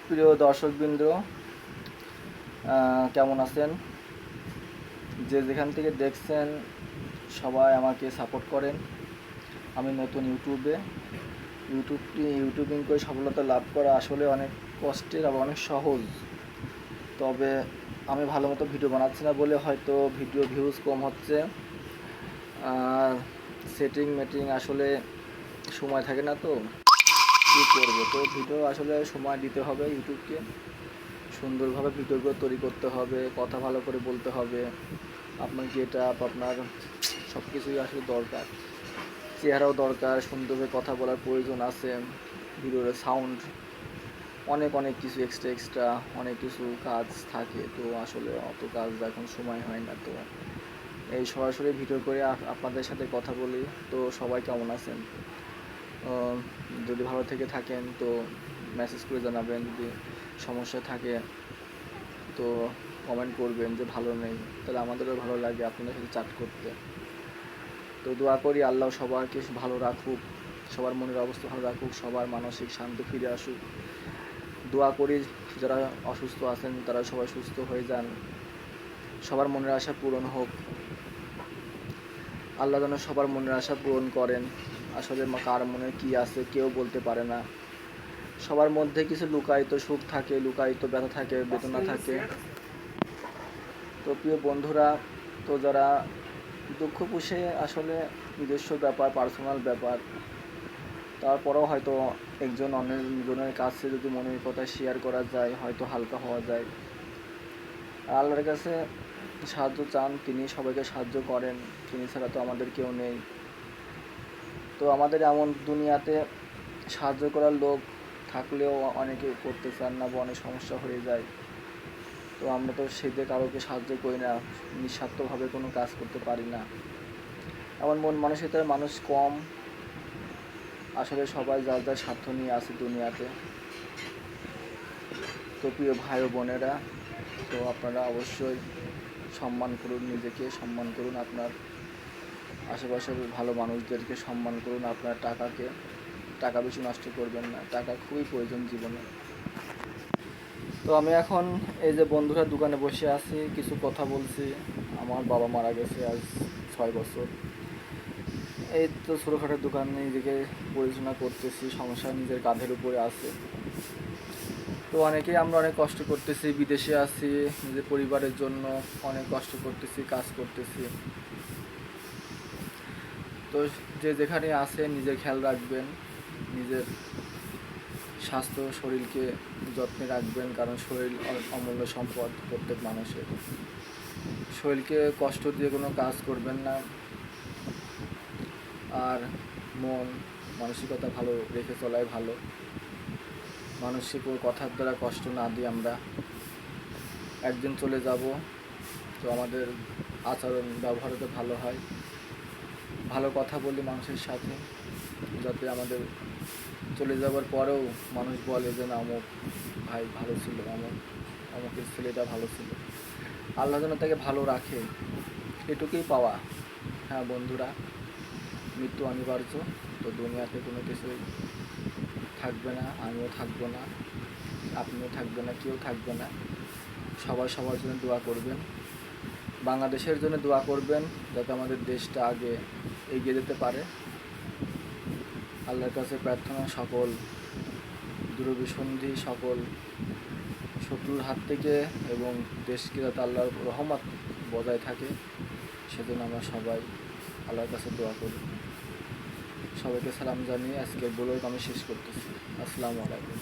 প্রিয় দর্শকবৃন্দ, কেমন আছেন? যে যেখান থেকে দেখছেন সবাই আমাকে সাপোর্ট করেন। আমি নতুন ইউটিউবিং করে সফলতা লাভ করা আসলে অনেক কষ্টের আবার অনেক সহজ। তবে আমি ভালো মতো ভিডিও বানাচ্ছি না বলে হয়তো ভিডিও ভিউজ কম হচ্ছে। সেটিং মেটিং আসলে সময় থাকে না, তো কী করবো। তো ভিডিও আসলে সময় দিতে হবে ইউটিউবকে, সুন্দরভাবে ভিডিওগুলো তৈরি করতে হবে, কথা ভালো করে বলতে হবে। আপনার গেটআপ, আপনার সব কিছুই আসলে দরকার, চেহারাও দরকার, সুন্দরভাবে কথা বলার প্রয়োজন আছে, ভিডিওর সাউন্ড, অনেক কিছু এক্সট্রা অনেক কিছু কাজ থাকে। তো আসলে অত কাজ এখন সময় হয় না, তো এই সরাসরি ভিডিও করে আপনাদের সাথে কথা বলি। তো সবাই কেমন আছেন? যদি ভালো থেকে থাকেন তো মেসেজ করে জানাবেন, যদি সমস্যা থাকে তো কমেন্ট করবেন যে ভালো নেই, তাহলে আমাদেরও ভালো লাগে আপনাদের সাথে চ্যাট করতে। তো দোয়া করি আল্লাহ সবাইকে ভালো রাখুক, সবার মনের অবস্থা ভালো রাখুক, সবার মানসিক শান্তি ফিরে আসুক। দোয়া করি যারা অসুস্থ আছেন তারা সবাই সুস্থ হয়ে যান, সবার মনের আশা পূরণ হোক। আল্লাহ যেন সবার মনের আশা পূরণ করেন। আসলে কার মনে কি আছে কেউ বলতে পারে না। সবার মধ্যে কিছু লুকায়িত সুখ থাকে, লুকায়িত ব্যথা থাকে, বেদনা থাকে। তো প্রিয় বন্ধুরা, তো যারা দুঃখ পুষে আসলে নিজস্ব ব্যাপার, পার্সোনাল ব্যাপার, তারপরেও হয়তো একজন অন্যজনের কাছে যদি মনের কথা শেয়ার করা যায় হয়তো হালকা হওয়া যায়। আল্লাহর কাছে সাহায্য চান, তিনি সবাইকে সাহায্য করেন, তিনি ছাড়া তো আমাদের কেউ নেই। তো আমাদের এমন দুনিয়াতে সাহায্য করার লোক থাকলেও অনেকে করতে চান না বা অনেক সমস্যা হয়ে যায়। তো আমরা তো সেদিকে কারোকে সাহায্য করি না, নিঃস্বার্থভাবে কোনো কাজ করতে পারি না। এমন মন মানসিকতার মানুষ কম। আসলে সবাই যার যার স্বার্থ নিয়ে আছে দুনিয়াতে। তো প্রিয় ভাই ও বোনেরা, তো আপনারা অবশ্যই সম্মান করুন, নিজেকে সম্মান করুন, আপনার আশেপাশের ভালো মানুষদেরকে সম্মান করুন। আপনার টাকা বেশি নষ্ট করবেন না, টাকা খুবই প্রয়োজন জীবনে। তো আমি এখন এই যে বন্ধুরা দোকানে বসে আছি, কিছু কথা বলছি। আমার বাবা মারা গেছে আজ 6 বছর। এই তো ছোটোখাটো দোকান নিজেকে পরিচালনা করতেছি, সংসার নিজের কাঁধের উপরে আছে। তো অনেকেই আমরা অনেক কষ্ট করতেছি, বিদেশে আছি, নিজের পরিবারের জন্য অনেক কষ্ট করতেছি, কাজ করতেছি। তো যে যেখানে আছে নিজের খেয়াল রাখবেন, নিজের স্বাস্থ্য শরীরকে যত্নে রাখবেন, কারণ শরীর অমূল্য সম্পদ প্রত্যেক মানুষের। শরীরকে কষ্ট দিয়ে কোনো কাজ করবেন না। আর মন মানসিকতা ভালো রেখে চলাই ভালো। মানসিক ও কথার দ্বারা কষ্ট না দিই আমরা। একদিন চলে যাব, তো আমাদের আচরণ ব্যবহারতে ভালো হয়, ভালো কথা বলি মানুষের সাথে, যাতে আমাদের চলে যাওয়ার পরেও মানুষ বলে যে না অমুক ভাই ভালো ছিল, অমুকের ছেলেটা ভালো ছিল। আল্লাহ যেন তাকে ভালো রাখে, এটুকুই পাওয়া। হ্যাঁ বন্ধুরা, মৃত্যু অনিবার্য। তো দুনিয়াতে কোনো কিছুই থাকবে না, আমিও থাকবো না, আপনিও থাকবে না, কেউ থাকবে না। সবার জন্য দোয়া করবেন, বাংলাদেশের জন্য দোয়া করবেন, যাতে আমাদের দেশটা আগে এগিয়ে যেতে পারে। আল্লাহর কাছে প্রার্থনা, সকল দুরভিসন্ধি, সকল শত্রুর হাত থেকে এবং দেশকে যাতে আল্লাহর রহমত বজায় থাকে, সেজন্য আমরা সবাই আল্লাহর কাছে দোয়া করি। সবাইকে সালাম জানিয়ে আজকের ব্লগ আমি শেষ করতেছি। আসসালামু আলাইকুম।